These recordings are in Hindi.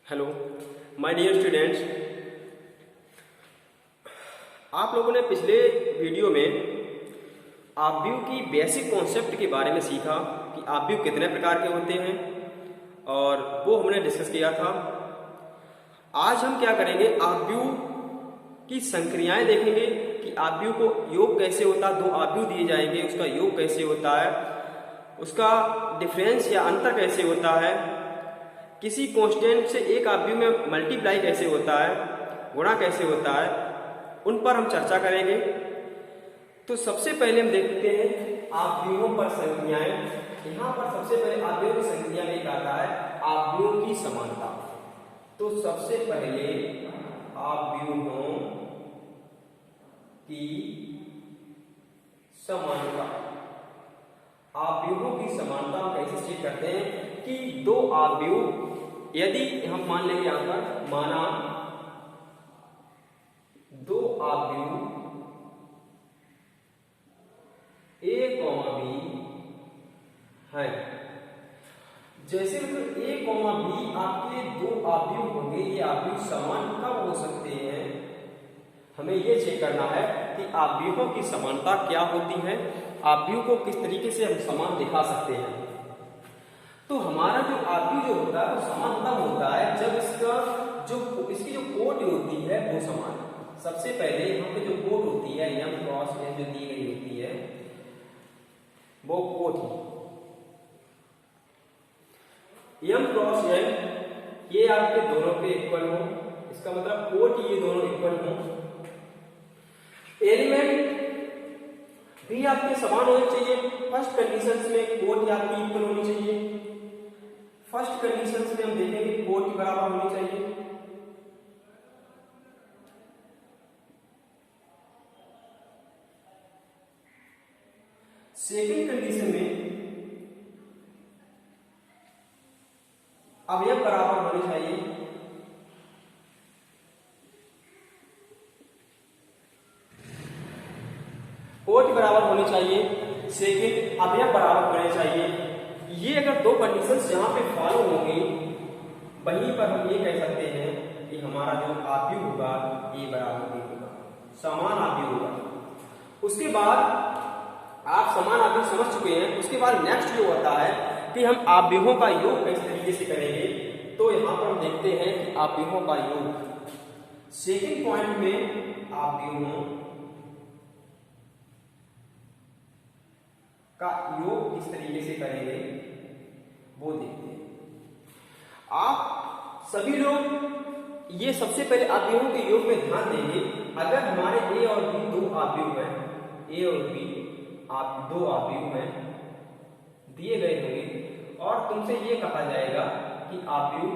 हेलो माय डियर स्टूडेंट्स, आप लोगों ने पिछले वीडियो में आव्यूह की बेसिक कॉन्सेप्ट के बारे में सीखा कि आव्यूह कितने प्रकार के होते हैं और वो हमने डिस्कस किया था। आज हम क्या करेंगे, आव्यूह की संक्रियाएं देखेंगे कि आव्यूह को योग कैसे होता है। दो आव्यूह दिए जाएंगे, उसका योग कैसे होता है, उसका डिफरेंस या अंतर कैसे होता है, किसी कांस्टेंट से एक आव्यूह में मल्टीप्लाई कैसे होता है, गुणा कैसे होता है, उन पर हम चर्चा करेंगे। तो सबसे पहले हम देखते हैं आव्यूहों पर संक्रियाएं। यहां पर सबसे पहले आव्यूह की संक्रिया में एक आता है आव्यूह की समानता। तो सबसे पहले आव्यूहों की समानता, आव्यूहों की समानता हम कैसे चेक करते हैं कि दो आव्यूह, यदि हम मान लेंगे यहां पर माना दो आव्यूह A, B है, जैसे मतलब A, B आपके दो आव्यूह होंगे, ये आव्यूह समान कब हो सकते हैं, हमें ये चेक करना है कि आव्यूहों की समानता क्या होती है, आव्यूह को किस तरीके से हम समान दिखा सकते हैं। तो हमारा जो आव्यूह जो होता है वो समान तब होता है जब इसकी जो कोटि होती है वो समान। सबसे पहले यहाँ पे जो कोट होती है m क्रॉस n जो दी गई होती है वो कोटि m क्रॉस n, ये आपके दोनों पे इक्वल हो, इसका मतलब कोटि ये दोनों इक्वल हो। एलिमेंट भी आपके समान होने चाहिए। फर्स्ट कंडीशन में कोटि आपकी इक्वल होनी चाहिए। फर्स्ट कंडीशन में हम देखेंगे कोटि बराबर होनी चाहिए। सेकंड कंडीशन में अवयव बराबर होने चाहिए। कोटि बराबर होनी चाहिए, सेकंड अवयव बराबर होने चाहिए। ये अगर दो कंडीशंस यहां पे फॉलो होंगी, वहीं पर हम ये कह सकते हैं कि हमारा जो आव्यूह होगा ये बराबर भी होगा, समान आव्यूह होगा। उसके बाद आप समान आव्यूह समझ चुके हैं। उसके बाद नेक्स्ट जो होता है कि हम आव्यूहों का योग किस तरीके से करेंगे। तो यहां पर हम देखते हैं कि आव्यूहों का योग, सेकंड पॉइंट में आव्यूहों का योग किस तरीके से करेंगे वो देखते हैं। आप सभी लोग ये सबसे पहले आव्यूहों के योग में ध्यान देंगे। अगर हमारे A और B दो आव्यूह हैं, A और B आप दो आव्यूह हैं दिए गए होंगे और तुमसे ये कहा जाएगा कि आव्यूह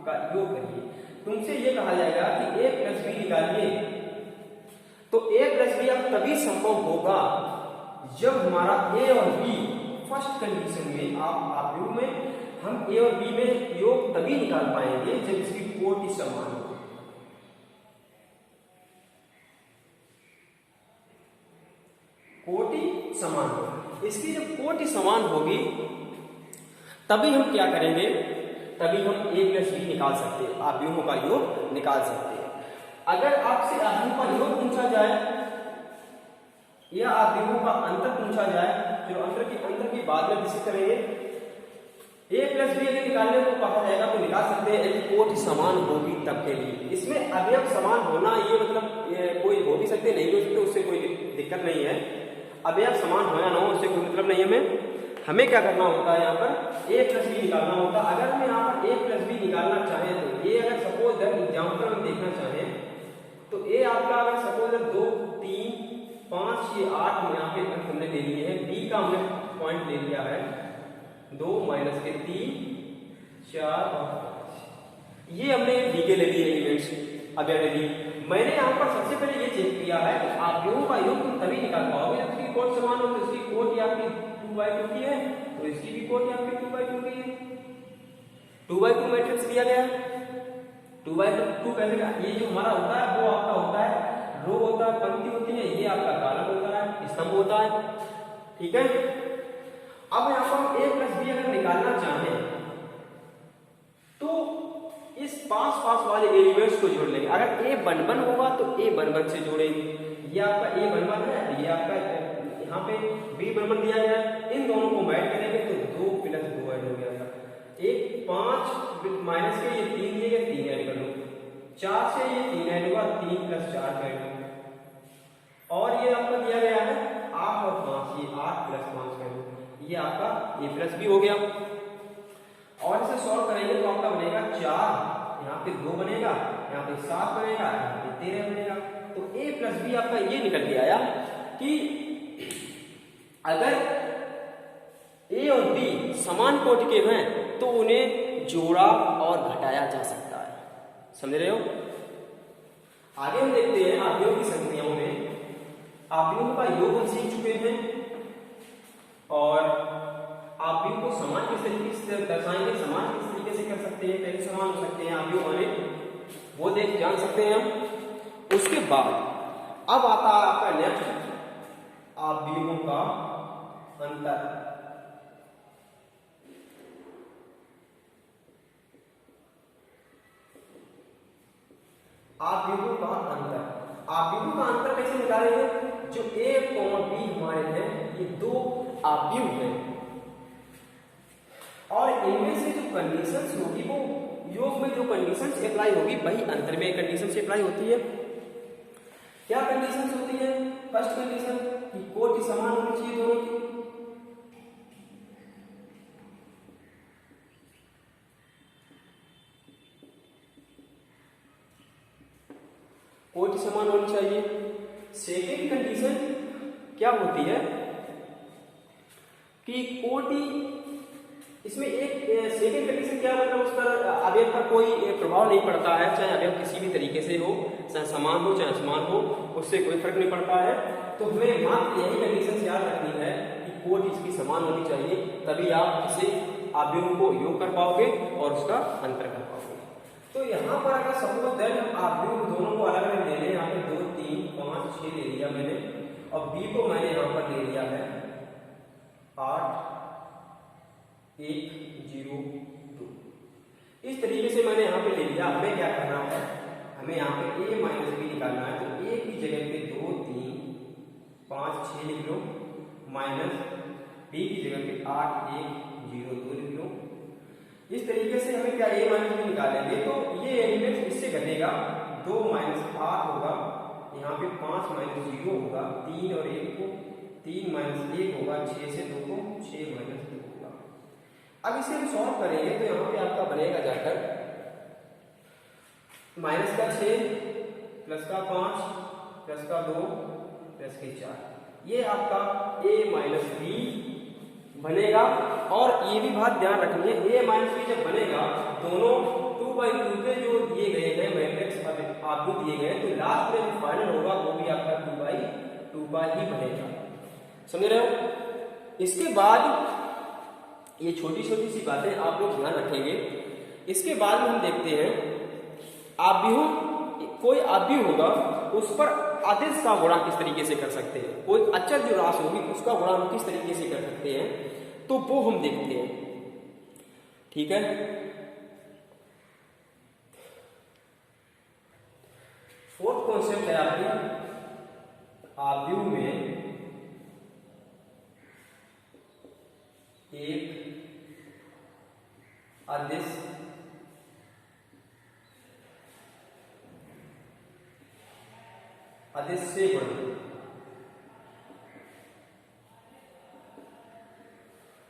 का योग करिए, तुमसे ये कहा जाएगा कि A प्लस बी निकालिए। तो A प्लस बी अब तभी संभव होगा जब हमारा A और B फर्स्ट कंडीशन में आप आव्यूह में हम A और B में योग तभी निकाल पाएंगे जब इसकी कोटि समान हो। कोटि समान हो, इसकी जब कोटि समान होगी तभी हम क्या करेंगे, तभी हम A प्लस बी निकाल सकते हैं, आव्यूहों का योग निकाल सकते हैं। अगर आपसे आव्यूहों का योग पूछा जाए या आव्यूहों का अंतर पूछा जाए, जो अंतर की बाद में डिस्कस करेंगे। A प्लस बी यदि निकालने को कहा जाएगा तो निकाल सकते हैं यदि कोटि समान होगी तब के लिए। इसमें अवयव समान होना ये मतलब कोई हो भी सकते नहीं हो सकते, उससे कोई दिक्कत नहीं है। अवयव समान हो या ना हो उससे कोई मतलब नहीं है। हमें क्या करना होता है, यहाँ पर A प्लस बी निकालना होता है। अगर हम यहाँ पर A प्लस बी निकालना चाहें तो A अगर सपोज एग्जाम्पल में देखना चाहें तो A आपका अगर सपोज 2, 3, 5, 6, 8 यहाँ पे हमने ले लिए हैं। B का हमने पॉइंट ले लिया है 2 माइनस के 3, 4 और 5, ये हमने D के ले लिए एलिमेंट्स। अगर यदि मैंने यहाँ पर सबसे पहले ये चेक किया है कि आव्यूहों का योग तुम तभी निकाल पाओगे जब इसकी कोटि समान हो। तो इसकी कोटि आपकी 2/2 की है तो इसकी भी कोटि आपकी 2/2 की है। 2/2 मैट्रिक्स दिया गया, 2/2 कैसे का, ये जो हमारा होता है वो आपका होता है रो होता है, पंक्ति होती है, ये आपका कॉलम होता है, स्तंभ होता है। ठीक है, अब यहाँ पर A प्लस बी अगर निकालना चाहें तो इस पास पास वाले एलिमेंट्स को जोड़ लेंगे। अगर ए वन वन होगा तो ए वन वन से जोड़ेंगे, ये आपका ए वन वन है, ये आपका यहाँ पे बी वन वन दिया गया है, इन दोनों को ऐड करेंगे तो 2 प्लस 2 ऐड हो गया। एक 5 माइनस के ये 3 दिए गए, 3 ऐड कर लो, 4 से ये 3 ऐड हुआ, 3 प्लस 4 ऐड होगा, और ये आपका दिया गया है 8 और 5, ये 8 प्लस 5 ऐड होगा, ये आपका ए प्लस बी हो गया। और इसे सॉल्व करेंगे तो आपका बनेगा 4, यहाँ पे 2 बनेगा, यहाँ पे 7 बनेगा, यहाँ पे 13 बनेगा। तो a प्लस बी आपका ये निकल के आया कि अगर a और b समान कोटि के हैं तो उन्हें जोड़ा और घटाया जा सकता है। समझ रहे हो? आगे हम देखते हैं आव्यूहों की संख्याओं में। आव्यूहों का योग हम सीख चुके हैं और आव्यूह को समान किस तरीके से दर्शाएंगे, समान किस तरीके से कर सकते हैं, कैसे समान हो सकते हैं आव्यूह वाले, वो देख जान सकते हैं हम। उसके बाद अब आता है आपका नेक्स्ट आव्यूहों का अंतर। आव्यूहों का अंतर, आव्यूहों का अंतर कैसे निकालेंगे? जो a और b हमारे हैं ये 2 आव्यूह हैं और इनमें से जो कंडीशंस होगी वो योग में जो कंडीशंस अप्लाई होगी वही अंतर में कंडीशंस अप्लाई होती है। क्या कंडीशंस होती है? फर्स्ट कंडीशन कि कोटि समान होनी चाहिए दोनों की, कोटि समान होनी चाहिए। सेकेंड कंडीशन क्या होती है कि कोटि, इसमें एक सेकेंड कंडीशन क्या मतलब उस पर अवयव पर कोई प्रभाव नहीं पड़ता है, चाहे अवयव किसी भी तरीके से हो, चाहे समान हो चाहे असमान हो, उससे कोई फर्क नहीं पड़ता है। तो हमें मात्र यही कंडीशन याद रखनी है कि कोटि इसकी समान होनी चाहिए, तभी आप इसे आव्यूहों को योग कर पाओगे और उसका अंतर कर पाओगे। तो यहाँ पर अगर सपोज दैट आव्यूह दोनों को अलग अलग ले लें, यहाँ पे 2 3 5 6 ले लिया मैंने और b को मैंने यहाँ पर ले लिया है 8 1 0 2, इस तरीके से मैंने यहाँ पे ले लिया। हमें क्या करना है, हमें यहाँ पे a माइनस बी निकालना है। तो a की जगह पे 2 3 5 6 लिख लो, माइनस b की जगह पे 8 1 0 2 लिख लो। इस तरीके से हमें क्या a माइनस बी निकालेंगे तो ये एलिमेंट इससे घटेगा, 2 माइनस 8 होगा, यहाँ पे 5 माइनस 0 होगा, 3 और 1 को 3 माइनस 1 होगा, 6 से 2 को 6 माइनस 2 होगा। अब इसे हम सॉल्व करेंगे तो यहाँ पे आपका बनेगा जाकर माइनस का 6 प्लस का 5 प्लस का 2 प्लस के 4, ये आपका a माइनस बी बनेगा। और ये भी बात ध्यान रखनी है, a माइनस बी जब बनेगा दोनों 2/2 के जो दिए गए हैं मैट्रिक्स आव्यूह दिए गए, तो लास्ट में जो फाइनल होगा वो भी आपका 2/2 का ही बनेगा। समझ रहे हो? इसके बाद ये छोटी छोटी सी बातें आप लोग ध्यान रखेंगे। इसके बाद में हम देखते हैं आव्यूह, कोई आव्यूह होगा उस पर अदिश का गुणा किस तरीके से कर सकते हैं, कोई अचर जो राशि होगी उसका गुणा हम किस तरीके से कर सकते हैं, तो वो हम देखते हैं। ठीक है, फोर्थ कॉन्सेप्ट है आपकी आव्यूह में एक अदिश से गुणन।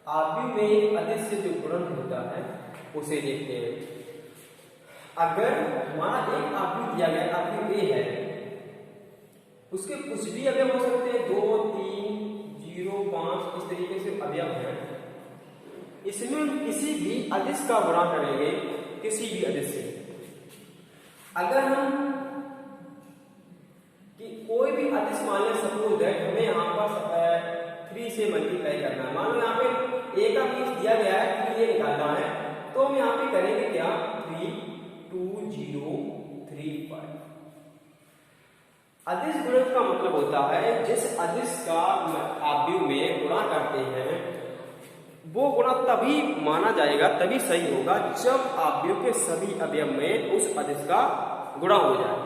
आव्यूह में एक अदिश से जो गुणन होता है उसे देखते हैं। अगर हमारा एक आव्यूह दिया गया, आव्यूह ए है, उसके कुछ भी अवयव हो सकते हैं, 2 3 0 5 इस तरीके से अवयव हैं। इसमें किसी भी अदिश का गुणा करेंगे, किसी भी अदिश से। अगर हम कि कोई भी अदिश मान लें, सपोज दैट हमें यहाँ पर 3 से मल्टीप्लाई करना है, मान लो यहाँ पे a का पीस दिया गया है, 3 ये निकालना है, तो हम यहाँ पे करेंगे क्या, 3 2 0 3 5। अदिश गुणक का मतलब होता है जिस अदिश का आव्यूह में गुणा करते हैं वो गुणा तभी माना जाएगा, तभी सही होगा जब आव्यूह के सभी अवयव में उस अदिश का गुणा हो जाए।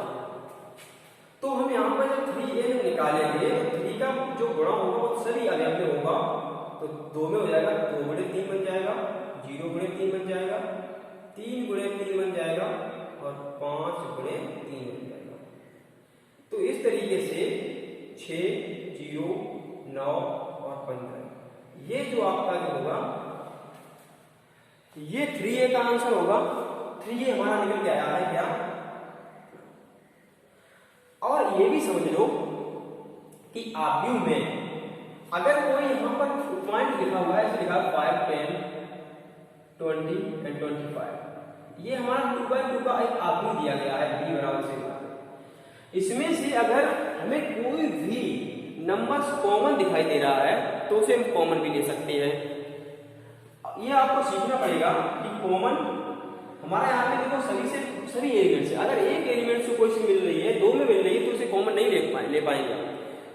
तो हम यहाँ पर जब 3a निकालेंगे तो 3 का जो गुणा होगा वो सभी अवयव में होगा, तो 2 में हो जाएगा, 2 गुणे 3 बन जाएगा, 0 गुणे 3 बन जाएगा, 3 गुणे 3 बन जाएगा और 5 गुणे 3 बन जाएगा। तो इस तरीके से 6, 0, 9 और 15 ये जो आपका जो होगा ये 3a का आंसर होगा। 3a हमारा निकल के आया है क्या। और ये भी समझ लो कि आव्यूह में अगर कोई यहां पर पॉइंट लिखा हुआ है, लिखा 5, 10, 20 एंड 25, ये हमारा 2/2 का एक आव्यूह दिया गया है b बराबर से। इसमें से अगर हमें कोई भी नंबर्स कॉमन दिखाई दे रहा है तो उसे हम कॉमन भी ले सकते हैं। ये आपको सीखना पड़ेगा कि कॉमन हमारे यहाँ पे देखो सभी एलिमेंट से, अगर एक एलिमेंट से कोई सी मिल रही है, 2 में मिल रही है तो उसे कॉमन नहीं ले पाएंगे।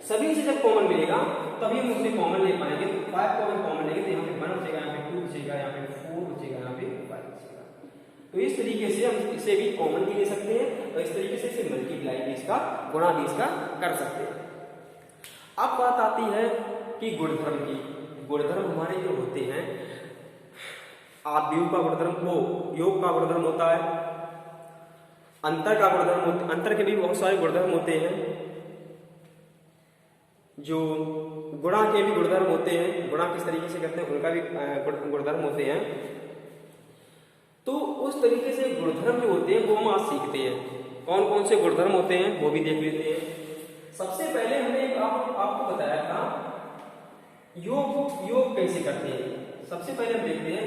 सभी से जब कॉमन मिलेगा तभी हम उसे कॉमन ले पाएंगे। तो 5 को अगर कॉमन लेंगे तो यहाँ पे 1 बचेगा, यहाँ पे 2 बचेगा, यहाँ पे 4 बचेगा, यहाँ पे 5 बचेगा। तो इस तरीके से हम इसे भी कॉमन भी ले सकते हैं और इस तरीके से इसे मल्टीप्लाई भी इसका, गुणा भी इसका कर सकते हैं। अब बात आती है कि गुणधर्म की। गुणधर्म हमारे जो होते हैं, आव्यूह का गुणधर्म वो योग का गुणधर्म होता है, अंतर का गुणधर्म, अंतर के भी बहुत सारे गुणधर्म होते हैं, जो गुणा के भी गुणधर्म होते हैं, गुणा किस तरीके से करते हैं उनका भी गुणधर्म होते हैं। तो उस तरीके से गुणधर्म जो होते हैं वो हम आज सीखते हैं। कौन कौन से गुणधर्म होते हैं वो भी देख लेते हैं। सबसे पहले हमने आपको बताया था योग कैसे करते हैं। सबसे पहले हम देखते हैं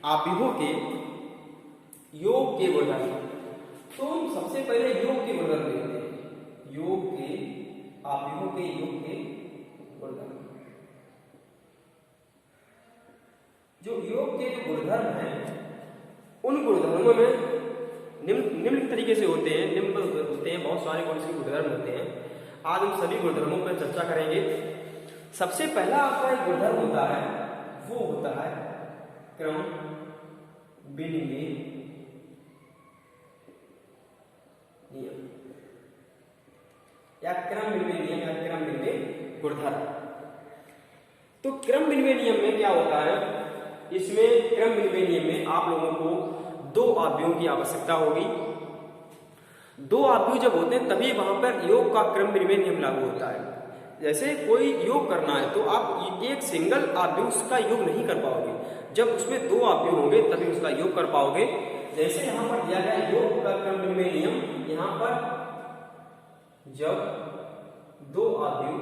आव्यूहों के योग के गुणधर्म। तो हम सबसे पहले योग के गुणधर्म देखते हैं। योग के, आव्यूहों के योग के गुणधर्म। जो योग के जो गुणधर्म हैं उन गुणधर्मों में निम्न तरीके से होते हैं, निम्न होते हैं, बहुत सारे गुणधर्म होते हैं। आज हम सभी गुणधर्मों पर चर्चा करेंगे। सबसे पहला आपका एक गुणधर्म होता है, वो होता है क्रम विनिमय नियम या क्रम विनिमय नियम या क्रम विनिमय गुणधर्म। तो क्रम विनिमय नियम में क्या होता है, इसमें क्रम विनिमय नियम में आप लोगों को 2 आव्यूहों की आवश्यकता होगी। 2 आव्यूह जब होते हैं तभी वहां पर योग का क्रम विनिमय नियम लागू होता है। जैसे कोई योग करना है तो आप एक सिंगल आव्यूह का योग नहीं कर पाओगे, जब उसमें 2 आव्यूह होंगे तभी उसका योग कर पाओगे। जैसे यहां पर दिया गया योग का क्रम विनिमय नियम, यहां पर जब 2 आव्यूह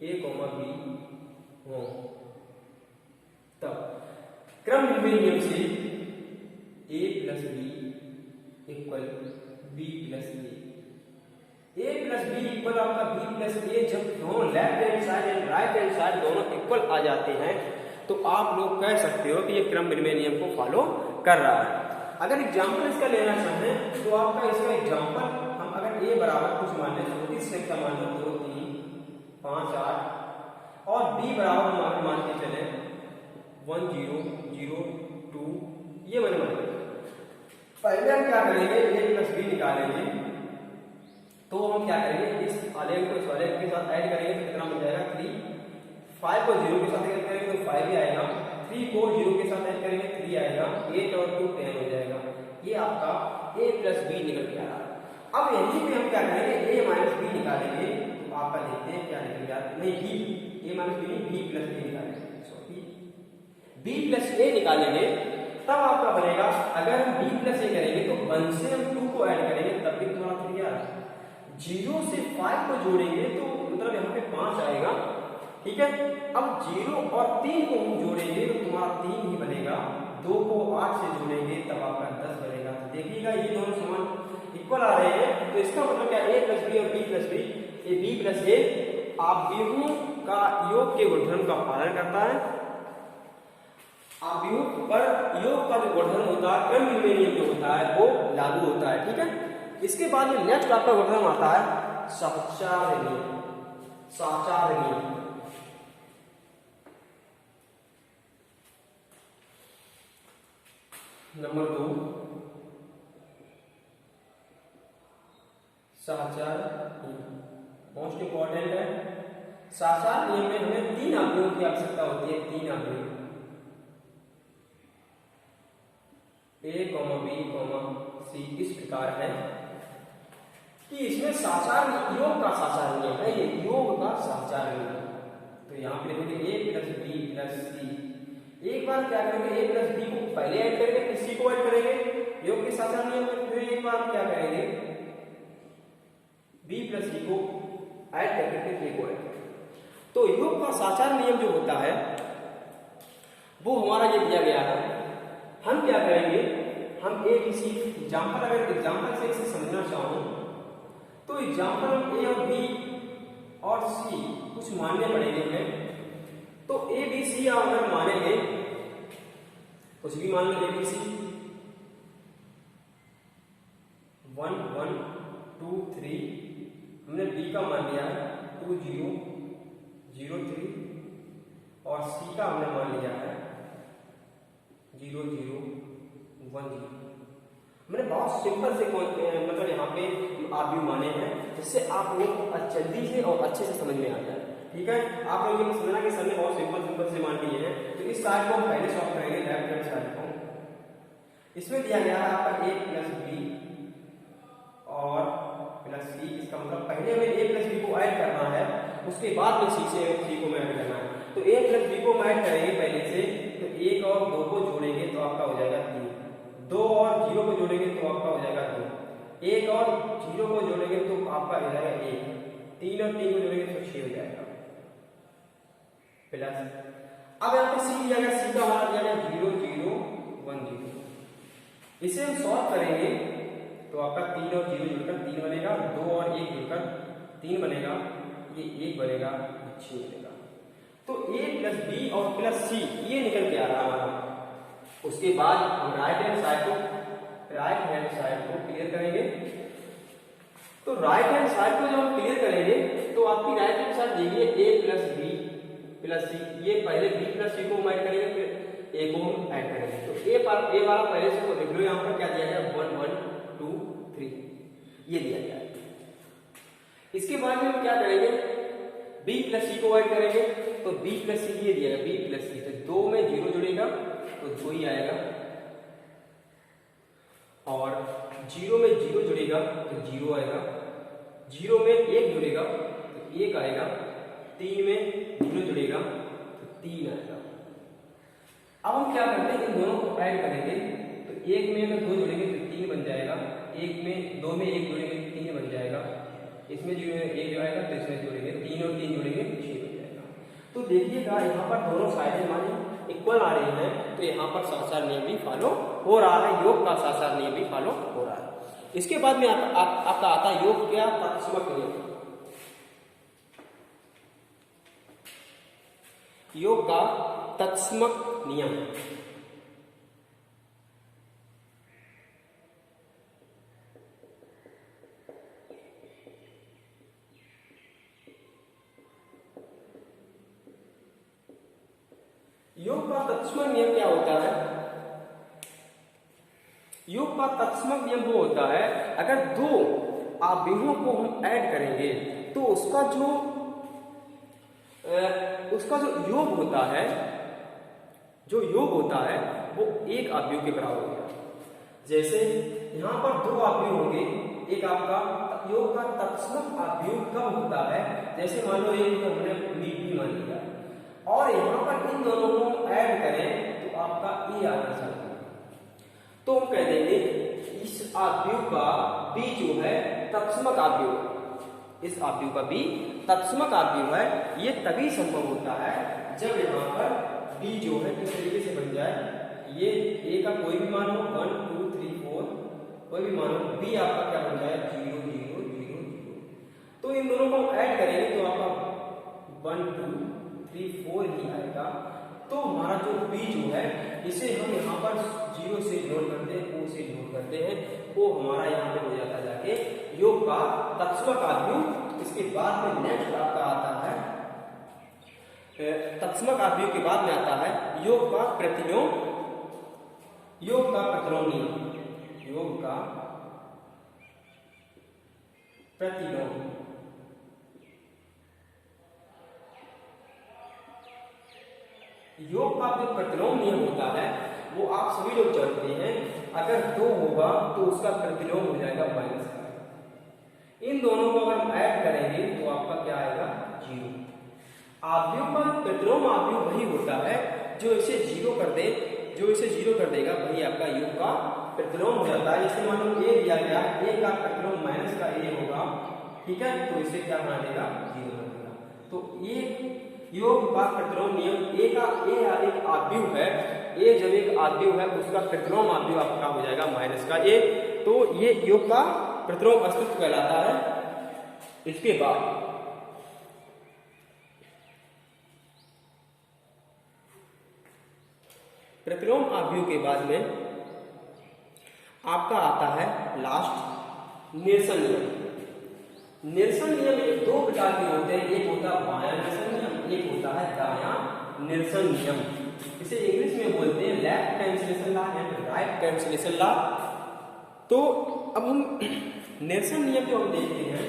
A, B हो तब क्रम विनिमय नियम से A + B = B + A, A + B equal आपका B + A। जब दोनों left hand side and right hand side दोनों इक्वल आ जाते हैं तो आप लोग कह सकते हो कि ये क्रम विनिमय नियम को फॉलो कर रहा है। अगर एग्जांपल इसका लेना चाहें तो आपका इसका एग्जांपल हम अगर A बराबर कुछ मान लें, छोटी संख्या मान लें 2, 3, 5, 8 और B बराबर हम मान के चले 1, 0, 0, 2, ये मैंने मान लिया। पहले हम क्या करेंगे, A + B निकालेंगे। तो हम क्या करेंगे, इस आलेख को इस आलेख के साथ ऐड करेंगे तो कितना बन जाएगा 3। 5 को 0 के साथ ऐड करेंगे तो 5 ही आएगा। 3 को 0 के साथ ऐड करेंगे 3 आएगा। 8 और 2 10 हो जाएगा। ये आपका A + B निकल के आ रहा है। अब यहीं पे हम क्या करेंगे, A - B निकालेंगे तो आपका देखते हैं क्या निकल गया। नहीं, B, A - B नहीं, B + A निकालेंगे। सॉरी, B + A निकालेंगे तब आपका बनेगा। अगर हम B + A करेंगे तो 1 से हम 2 को ऐड करेंगे तब भी तुम्हारा 3 आ रहा है। 0 से 5 को जोड़ेंगे तो मतलब यहाँ पे 5 आएगा। ठीक है, अब 0 और 3 को हम जोड़ेंगे तो तुम्हारा 3 ही बनेगा। 2 को 8 से जोड़ेंगे तब आपका 10 बनेगा। तो देखिएगा ये दोनों समान इक्वल आ रहे हैं। तो इसका मतलब क्या, A + B और B + B, ये B + A आव्यूहों का योग के गुणधर्म का पालन करता है। आव्यूह पर योग का जो गुणधर्म होता है, क्रम विनिमय नियम जो होता है वो लागू होता है। ठीक है, इसके बाद में नेक्स्ट आपका गुणधर्म आता है साचार्य नियम, साचार्य नियम। नंबर 2 साचार्य नियम मोस्ट इंपॉर्टेंट है। साचार्य नियम में हमें 3 अवयवों की आवश्यकता होती है, 3 अवयव A, B, C इस प्रकार है कि इसमें साचार्य योग का साचार्य नियम है, ये योग का साचार्य नियम। तो यहाँ पे लिखेंगे A plus B plus C। एक बार क्या करेंगे, A प्लस B को पहले ऐड करेंगे फिर C को ऐड करेंगे योग के साचार्य नियम में। फिर एक बार क्या करेंगे, B प्लस C को ऐड करके फिर A को ऐड करेंगे। तो योग का साचार्य नियम जो होता है वो हमारा ये दिया गया है। हम क्या करेंगे, हम ए किसी एग्जाम्पल, अगर एग्जाम्पल से इसे समझना चाहूं तो एग्जाम्पल ए और बी और सी कुछ मानने पड़ेंगे हमें। तो ए बी सी अगर मानेंगे, कुछ भी मान लो, ए बी सी 1 1 2 3, हमने बी का मान लिया है 2 0 0 3 और सी का हमने मान लिया है 0 0 1 0। मैंने बहुत सिंपल से मतलब यहाँ पे आप भी माने हैं, जिससे आप लोग को जल्दी से और अच्छे से समझ में आ जाए। ठीक है, आप लोग ये समझना कि सर ने बहुत सिंपल से मान लिए हैं। तो इस साइड को हम पहले सॉल्व करेंगे, लेफ्ट हैंड साइड को। इसमें दिया गया है आपका a प्लस बी और प्लस सी। इसका मतलब पहले हमें a प्लस बी को ऐड करना है, उसके बाद में सी को ऐड करना है। तो a प्लस बी को ऐड करेंगे पहले से, तो 1 और 2 को जोड़ेंगे तो आपका हो जाएगा 3, 2 और 0 को जोड़ेंगे तो आपका हो जाएगा 2, 1 और 0 को जोड़ेंगे तो आपका हो जाएगा 1, 3 और 3 को जोड़ेंगे तो 6 हो जाएगा प्लस। अब यहाँ पे सी दिया गया, सी का हमारा दिया गया 0 0 1 0। इसे हम सॉल्व करेंगे तो आपका 3 और 0 जुड़कर 3 बनेगा, 2 और 1 जुड़कर 3 बनेगा, ये 1 बनेगा, 6 बनेगा। तो a प्लस बी और प्लस सी ये निकल के आ रहा है हमारा। उसके बाद हम राइट हैंड साइड को क्लियर करेंगे। तो राइट हैंड साइड को जब हम क्लियर करेंगे तो आपकी राइट हैंड साइड देखिए a प्लस बी प्लस सी। ये पहले b प्लस सी को हम ऐड करेंगे, फिर a को हम ऐड करेंगे। तो a वाला पहले से को देख लो, यहाँ पर क्या दिया गया 1 1 2 3 ये दिया गया है। इसके बाद में हम क्या करेंगे, b प्लस सी को ऐड करेंगे। तो b प्लस सी ये दिया है, b प्लस सी, तो 2 में 0 जुड़ेगा तो 2 ही आएगा, और 0 में 0 जुड़ेगा तो 0 आएगा, 0 में 1 जुड़ेगा तो 1 आएगा, 3 में 0 जुड़ेगा तो 3 आएगा। अब हम क्या करते हैं, इन दोनों को ऐड करेंगे। तो 1 में अगर 2 जुड़ेंगे तो 3 बन जाएगा, 2 में 1 जुड़ेंगे तो 3 बन जाएगा, इसमें 1 आएगा तो इसमें जोड़ेंगे 3 और 3 जोड़ेंगे 6 बन जाएगा। तो देखिएगा यहाँ पर दोनों साइडें हमारी इक्वल आ रही हैं, तो यहाँ पर साचार्य नियम भी फॉलो हो रहा है, योग का साचार्य नियम भी फॉलो हो रहा है। इसके बाद में आपका आता है योग क्या, तत्समक नियम। योग का तत्समक नियम। योग का तत्समक नियम क्या होता है? योग का तत्समक नियम वो होता है, अगर दो आव्यूहों को हम ऐड करेंगे तो उसका जो योग होता है, वो एक आव्यूह के बराबर होगा। जैसे यहाँ पर 2 आव्यूह होंगे, एक आपका योग का तत्समक आव्यूह कब होता है, जैसे मान लो एक हमने बी मान लिया और यहाँ पर इन दोनों को ऐड करें तो आपका ए आना चाहिए। तो हम कह देंगे इस आव्यूह का बी जो है तत्समक आव्यूह, इस आव्यूह का बी तत्समक आव्यूह है। ये तभी संभव होता है जब यहाँ पर बी जो है किस तरीके से बन जाए, ये ए का कोई भी मान हो 1 2 3 4 कोई भी मान हो, बी आपका क्या बन जाए 0 0 0 0। तो इन दोनों को ऐड करेंगे तो आपका 1 2 3 4 ही आएगा। तो हमारा जो बी जो है इसे हम यहाँ पर 0 से नोट करते हैं, ओ से नोट करते हैं, वो हमारा यहाँ पे हो जाता है जाके योग का तत्समक आव्यूह इसके बाद में नेक्स्ट आपका आता है तत्समक आव्यूह के बाद में आता है योग का प्रतिलोम नियम। योग का प्रतिलोम योग का जो प्रतिलोम नियम होता है वो आप सभी लोग जानते हैं, अगर 2 होगा तो उसका प्रतिलोम हो जाएगा माइनस का। इन दोनों को अगर हम ऐड करेंगे तो आपका क्या आएगा 0। आव्यूह का प्रतिलोम आव्यूह वही होता है जो इसे 0 कर दे, जो इसे 0 कर देगा वही आपका योग का प्रतिलोम हो जाता है। जैसे मान लो a दिया गया, a का प्रतिलोम माइनस का a होगा, ठीक है, तो इसे क्या बना देगा 0 कर देगा। तो ये योग का प्रतिलोम नियम a का a एक आव्यूह है, a जब एक आव्यूह है उसका प्रतिलोम आव्यूह आपका हो जाएगा माइनस का a। तो ये योग का प्रतिलोम अस्तित्व कहलाता है। इसके बाद प्रतिलोम आव्यूह के बाद में आपका आता है लास्ट निरसन नियम। निरसन नियम ये 2 प्रकार के होते हैं, एक होता है बायां निरसन नियम, एक होता है दायां निरसन नियम। इसे इंग्लिश में बोलते हैं left cancellation law and right cancellation law. तो अब हम निरसन नियम जो हम देखते हैं,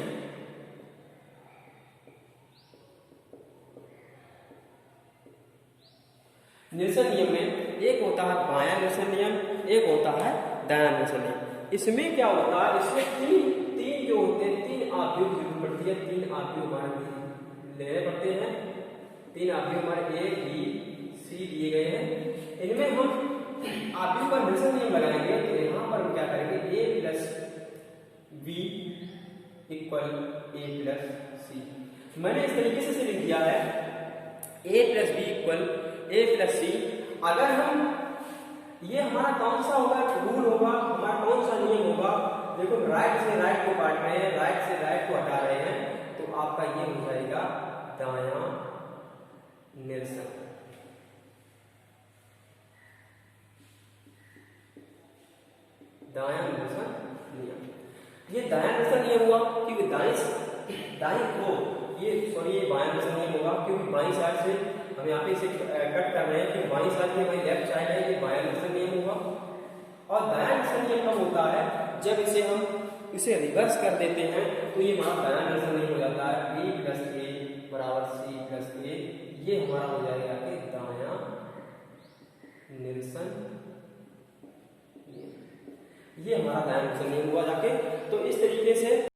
निरसन नियम में एक होता है बायां निरसन नियम, एक होता है दायां निरसन नियम। इसमें क्या होता है, इसमें तीन जो होते हैं, 3 आव्यूह की जरूरत पड़ती है। 3 आव्यूह हमारे लेने पड़ते हैं। 3 आव्यूह हमारे ए बी सी दिए गए हैं। इनमें हम आव्यूह का निरसन नियम लगाएंगे तो यहाँ पर हम क्या करेंगे a plus B equal A plus C. मैंने इस तरीके से लिख दिया है a plus B equal A plus C. अगर हम ये हमारा कौन सा होगा रूल होगा, हमारा कौन सा नियम होगा, देखो राइट से राइट को काट रहे हैं, राइट से राइट को हटा रहे हैं, तो आपका ये हो जाएगा दायां निरसन। दायां निरसन नियम, ये दायां निरसन नियम हुआ क्योंकि दाएं को ये बायां निरसन नियम होगा क्योंकि बाईं साइड से हम यहाँ पे इसे कट कर रहे हैं कि बाईं साइड में हमारी लेफ्ट साइड है, ये बायां निरसन नियम होगा। और दायां निरसन नियम कब होता है, जब इसे रिवर्स कर देते हैं तो ये हमारा दायां निरसन नियम हो जाता है b प्लस a बराबर c प्लस a। ये हमारा हो जाएगा कि दायां निरसन, ये हमारा दायां निरसन नियम हुआ जाके। तो इस तरीके से